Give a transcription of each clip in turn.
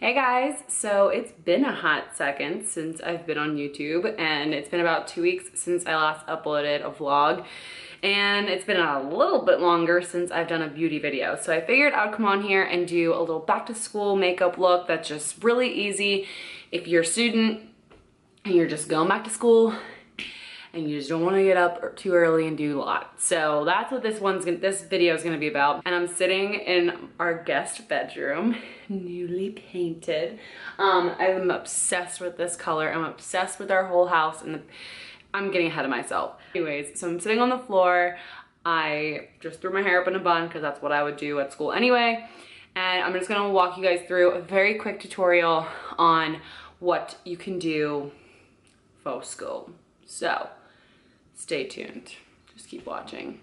Hey guys, so it's been a hot second since I've been on YouTube, and it's been about 2 weeks since I last uploaded a vlog, and it's been a little bit longer since I've done a beauty video. So I figured I'd come on here and do a little back to school makeup look that's just really easy if you're a student and you're just going back to school and you just don't want to get up too early and do a lot. So that's what this video is going to be about. And I'm sitting in our guest bedroom, newly painted. I'm obsessed with this color. I'm obsessed with our whole house, and I'm getting ahead of myself. Anyways, so I'm sitting on the floor. I just threw my hair up in a bun because that's what I would do at school anyway. And I'm just going to walk you guys through a very quick tutorial on what you can do for school. So stay tuned. Just keep watching.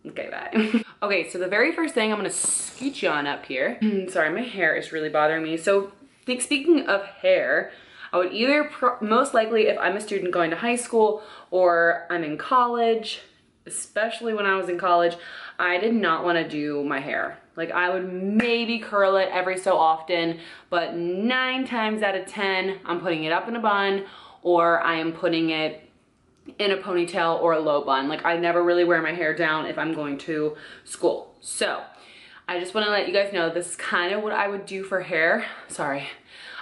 Okay, bye. Okay, so the very first thing, I'm gonna scoot you on up here. Sorry, my hair is really bothering me. So speaking of hair, I would either, most likely if I'm a student going to high school or I'm in college, especially when I was in college, I did not want to do my hair. Like, I would maybe curl it every so often, but 9 times out of 10, I'm putting it up in a bun or I am putting it in a ponytail or a low bun. Like, I never really wear my hair down if I'm going to school. So I just want to let you guys know this is kind of what I would do for hair. Sorry,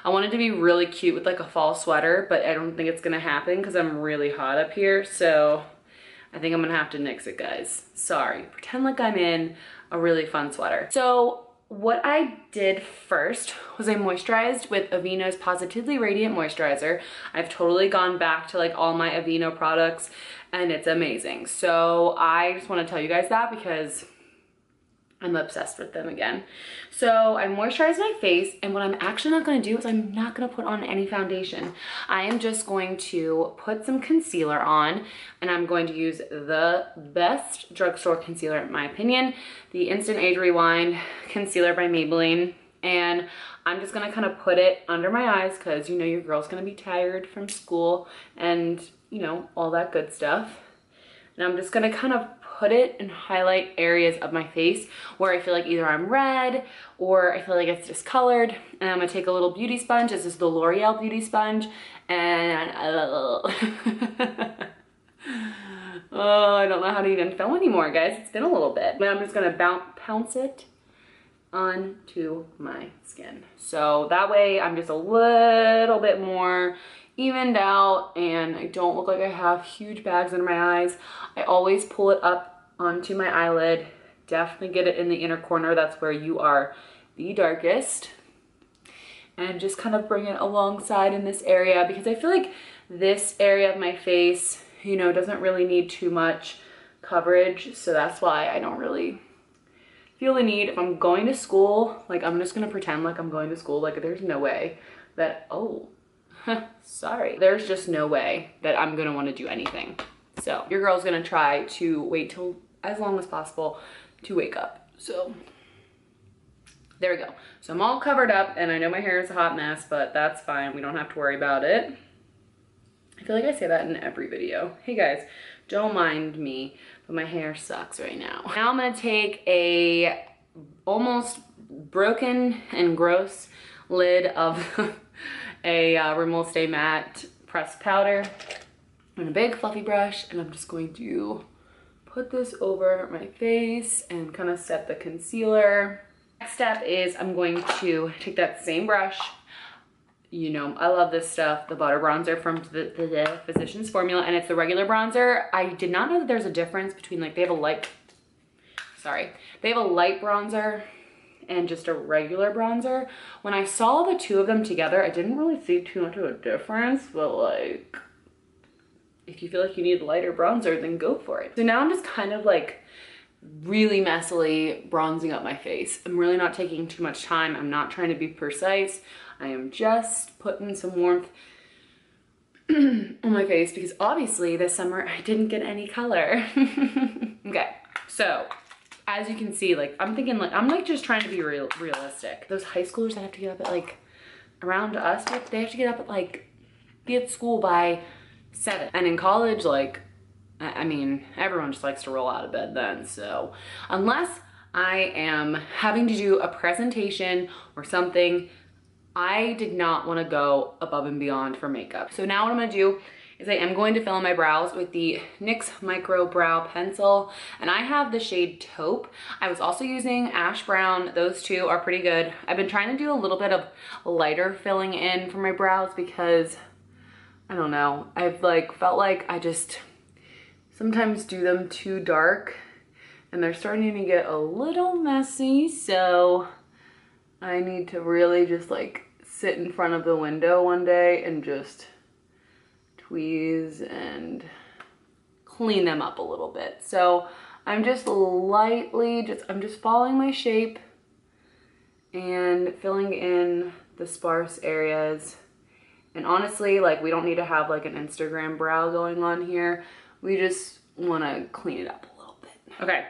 I wanted to be really cute with like a fall sweater, but I don't think it's gonna happen because I'm really hot up here. So I think I'm gonna have to nix it, guys. Sorry. Pretend like I'm in a really fun sweater. So what I did first was I moisturized with Aveeno's Positively Radiant Moisturizer. I've totally gone back to like all my Aveeno products and it's amazing. So I just want to tell you guys that because I'm obsessed with them again. So I moisturized my face, and what I'm actually not going to do is I'm not going to put on any foundation. I am just going to put some concealer on, and I'm going to use the best drugstore concealer in my opinion, the Instant Age Rewind Concealer by Maybelline. And I'm just going to kind of put it under my eyes because you know your girl's going to be tired from school and you know all that good stuff. And I'm just going to kind of put it and highlight areas of my face where I feel like either I'm red or I feel like it's discolored. And I'm gonna take a little beauty sponge. This is the L'Oreal beauty sponge, and oh, I don't know how to even film anymore, guys. It's been a little bit. But I'm just gonna pounce it onto my skin. So that way I'm just a little bit more evened out and I don't look like I have huge bags under my eyes. I always pull it up onto my eyelid. Definitely get it in the inner corner. That's where you are the darkest. And just kind of bring it alongside in this area because I feel like this area of my face, you know, doesn't really need too much coverage. So that's why I don't really feel the need. If I'm going to school, like I'm just gonna pretend like I'm going to school. Like there's no way that, oh, sorry. There's just no way that I'm gonna wanna do anything. So your girl's gonna try to wait till as long as possible to wake up. So there we go. So I'm all covered up and I know my hair is a hot mess, but that's fine. We don't have to worry about it. I feel like I say that in every video. Hey guys, don't mind me, but my hair sucks right now. Now I'm gonna take a almost broken and gross lid of a Rimmel Stay Matte pressed powder and a big fluffy brush, and I'm just going to put this over my face and kind of set the concealer. Next step is I'm going to take that same brush. You know, I love this stuff, the butter bronzer from the Physicians Formula, and it's the regular bronzer. I did not know that there's a difference between like, they have a light bronzer and just a regular bronzer. When I saw the two of them together, I didn't really see too much of a difference, but like, if you feel like you need a lighter bronzer, then go for it. So now I'm just kind of like really messily bronzing up my face. I'm really not taking too much time. I'm not trying to be precise. I am just putting some warmth on my face because obviously this summer I didn't get any color. Okay, so as you can see, like I'm thinking like, I'm like just trying to be realistic. Those high schoolers that have to get up at like, around us, they have to get up at like, be at school by 7. And in college, like, I mean, everyone just likes to roll out of bed then. So unless I am having to do a presentation or something. I did not want to go above and beyond for makeup. So now what I'm going to do is I am going to fill in my brows with the NYX Micro Brow Pencil, and I have the shade Taupe. I was also using Ash Brown. Those two are pretty good. I've been trying to do a little bit of lighter filling in for my brows because, I don't know, I've like felt like I just sometimes do them too dark and they're starting to get a little messy, so I need to really just like sit in front of the window one day and just tweeze and clean them up a little bit. So I'm just lightly, I'm just following my shape and filling in the sparse areas. And honestly, like, we don't need to have like an Instagram brow going on here. We just want to clean it up a little bit. Okay,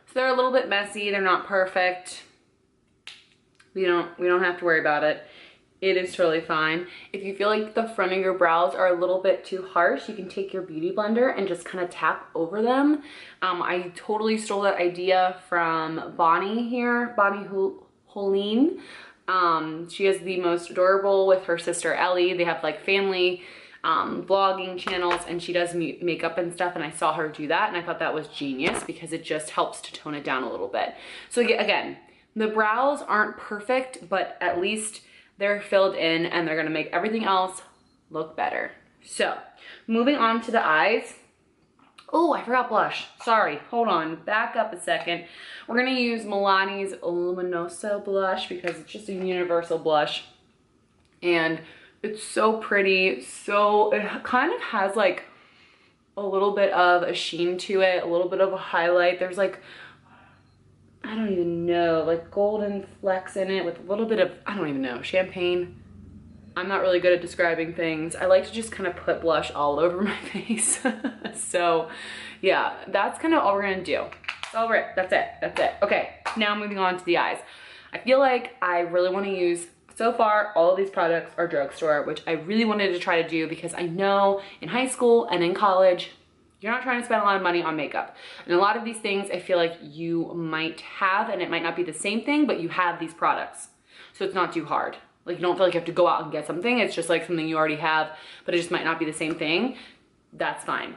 so they're a little bit messy. They're not perfect. We don't have to worry about it. It is totally fine. If you feel like the front of your brows are a little bit too harsh, you can take your beauty blender and just kind of tap over them. I totally stole that idea from Bonnie here, Bonnie Holine. She is the most adorable with her sister Ellie. They have like family vlogging channels, and she does makeup and stuff, and I saw her do that and I thought that was genius because it just helps to tone it down a little bit. So again, the brows aren't perfect, but at least they're filled in and they're gonna make everything else look better. So moving on to the eyes. Oh, I forgot blush. Sorry, hold on, back up a second. We're gonna use Milani's Luminoso blush because it's just a universal blush. And it's so pretty. So it kind of has like a little bit of a sheen to it, a little bit of a highlight. There's like, I don't even know, like golden flecks in it with a little bit of, I don't even know, champagne. I'm not really good at describing things. I like to just kind of put blush all over my face. So yeah, that's kind of all we're gonna do. That's it. Okay, now moving on to the eyes. I feel like I really wanna use, so far, all of these products are Drugstore, which I really wanted to try to do because I know in high school and in college, you're not trying to spend a lot of money on makeup. And a lot of these things I feel like you might have, and it might not be the same thing, but you have these products. So it's not too hard. Like, you don't feel like you have to go out and get something. It's just like something you already have, but it just might not be the same thing. That's fine.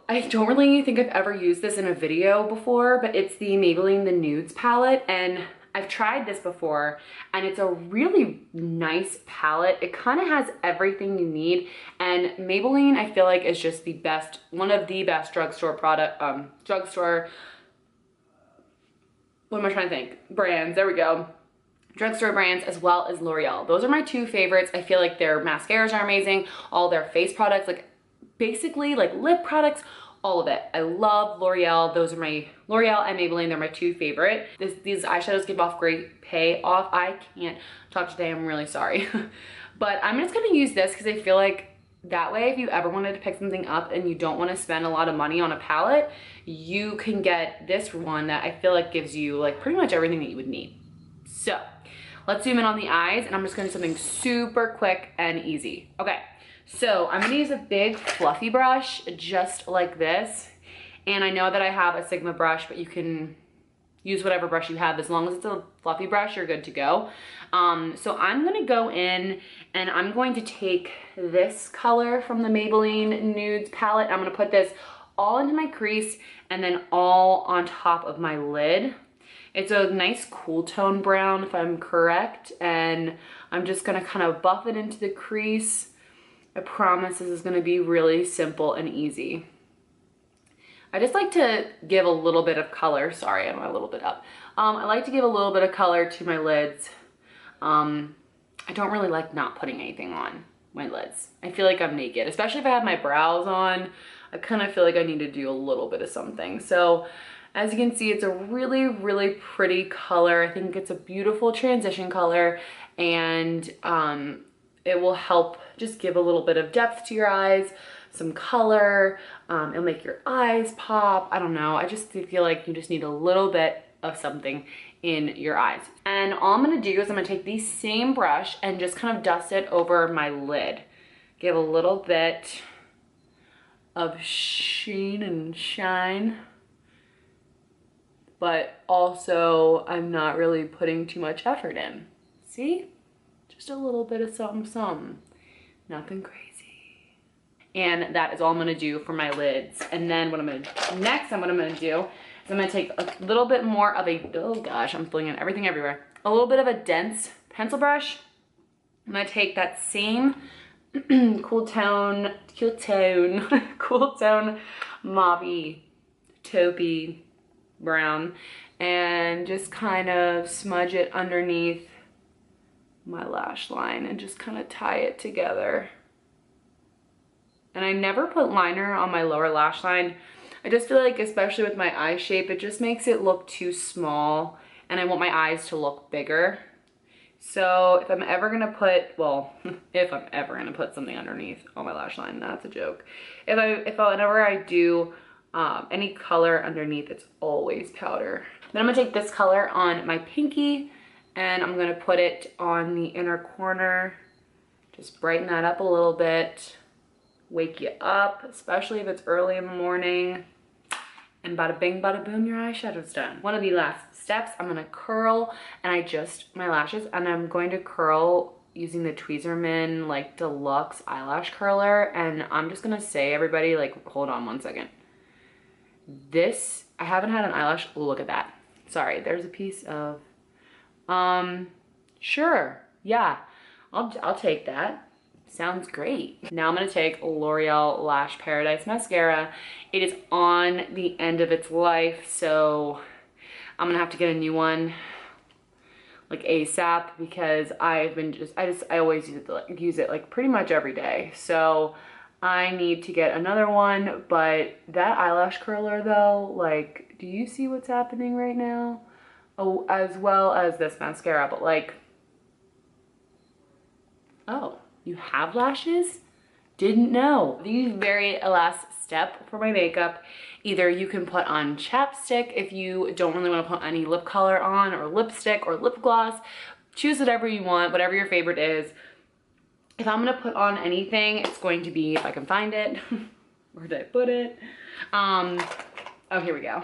I don't really think I've ever used this in a video before, but it's the Maybelline the Nudes palette, and I've tried this before, and it's a really nice palette. It kind of has everything you need, and Maybelline I feel like is just the best, one of the best drugstore what am I trying to think? Brands, there we go. Drugstore brands as well as L'Oreal. Those are my two favorites. I feel like their mascaras are amazing. All their face products, like basically like lip products, all of it. I love L'Oreal. Those are my, L'Oreal and Maybelline, they're my two favorite. These eyeshadows give off great payoff. I can't talk today, I'm really sorry. But I'm just gonna use this because I feel like that way, if you ever wanted to pick something up and you don't want to spend a lot of money on a palette, you can get this one that I feel like gives you like pretty much everything that you would need. So let's zoom in on the eyes, and I'm just gonna do something super quick and easy. Okay. So I'm gonna use a big fluffy brush just like this. And I know that I have a Sigma brush, but you can use whatever brush you have. As long as it's a fluffy brush, you're good to go. So I'm gonna go in and I'm going to take this color from the Maybelline Nudes palette. I'm gonna put this all into my crease and then all on top of my lid. It's a nice cool tone brown if I'm correct. And I'm just gonna kind of buff it into the crease. I promise this is gonna be really simple and easy. I just like to give a little bit of color. Sorry, I'm a little bit up. I like to give a little bit of color to my lids. I don't really like not putting anything on my lids. I feel like I'm naked, especially if I have my brows on. I kind of feel like I need to do a little bit of something. So as you can see, it's a really, really pretty color. I think it's a beautiful transition color, and it will help just give a little bit of depth to your eyes, some color. It'll make your eyes pop. I don't know. I just feel like you just need a little bit of something in your eyes. And all I'm gonna do is I'm gonna take the same brush and just kind of dust it over my lid. Give a little bit of sheen and shine. but also I'm not really putting too much effort in. See? Just a little bit of something. Nothing crazy. And that is all I'm gonna do for my lids. And then what I'm gonna do is I'm gonna take a little bit more of a, oh gosh, I'm flinging everything everywhere. A little bit of a dense pencil brush. I'm gonna take that same cool tone mauve taupey brown and just kind of smudge it underneath my lash line and just kind of tie it together. And I never put liner on my lower lash line. I just feel like, especially with my eye shape, it just makes it look too small and I want my eyes to look bigger. So if I'm ever gonna put, well, if I'm ever gonna put something underneath on my lash line, that's a joke. Whenever I do any color underneath, it's always powder. Then I'm gonna take this color on my pinky and I'm gonna put it on the inner corner. Just brighten that up a little bit. Wake you up, especially if it's early in the morning. And bada bing, bada boom, your eyeshadow's done. One of the last steps, I'm gonna curl and my lashes, and I'm going to curl using the Tweezerman like deluxe eyelash curler. And I'm just gonna say, everybody, like, hold on one second. I haven't had an eyelash, look at that. Sorry, there's a piece of, sure, yeah, I'll take that. Sounds great. Now I'm gonna take L'Oreal Lash Paradise Mascara. It is on the end of its life, so I'm gonna have to get a new one like ASAP because I always use it like pretty much every day. So I need to get another one, but that eyelash curler though, like, do you see what's happening right now? Oh, as well as this mascara, but like, oh. You have lashes? Didn't know. The very last step for my makeup, either you can put on chapstick if you don't really want to put any lip color on, or lipstick or lip gloss. Choose whatever you want, whatever your favorite is. If I'm gonna put on anything, it's going to be, if I can find it, where did I put it? Oh, here we go.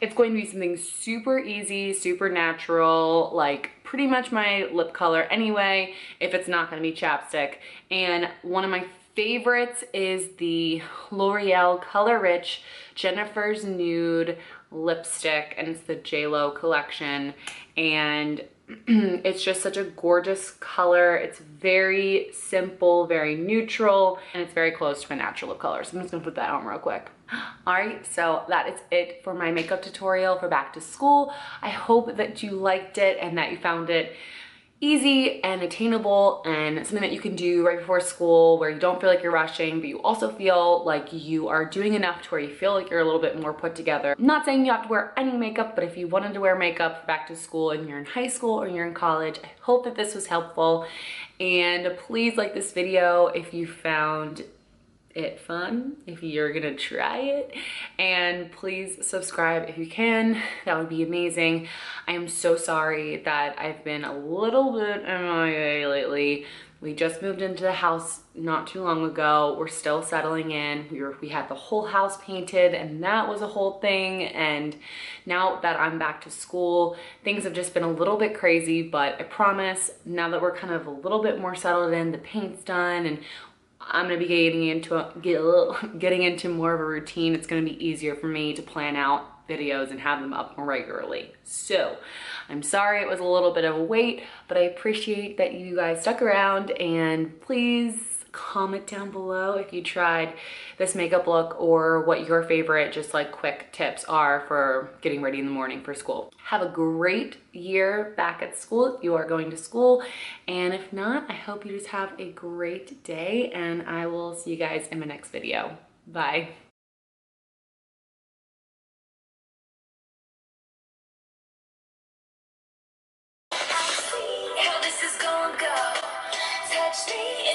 It's going to be something super easy, super natural, like pretty much my lip color anyway, if it's not gonna be chapstick. And one of my favorites is the L'Oreal Color Rich Jennifer's Nude lipstick, and it's the JLo collection. And it's just such a gorgeous color. It's very simple, very neutral, and it's very close to my natural lip color. So I'm just gonna put that on real quick. All right, so that is it for my makeup tutorial for back to school. I hope that you liked it and that you found it easy and attainable and something that you can do right before school where you don't feel like you're rushing, but you also feel like you are doing enough to where you feel like you're a little bit more put together. I'm not saying you have to wear any makeup, but if you wanted to wear makeup back to school and you're in high school or you're in college, I hope that this was helpful. And please like this video if you found it fun, if you're gonna try it, and please subscribe if you can. That would be amazing. I am so sorry that I've been a little bit MIA lately. We just moved into the house not too long ago. We're still settling in. We had the whole house painted and that was a whole thing. And now that I'm back to school, things have just been a little bit crazy, but I promise now that we're kind of a little bit more settled in, the paint's done, and I'm gonna be getting into more of a routine. It's gonna be easier for me to plan out videos and have them up more regularly. So I'm sorry it was a little bit of a wait, but I appreciate that you guys stuck around, and please comment down below if you tried this makeup look or what your favorite just like quick tips are for getting ready in the morning for school. Have a great year back at school if you are going to school, and if not, I hope you just have a great day, and I will see you guys in my next video. Bye. How this is gonna go. Touch me.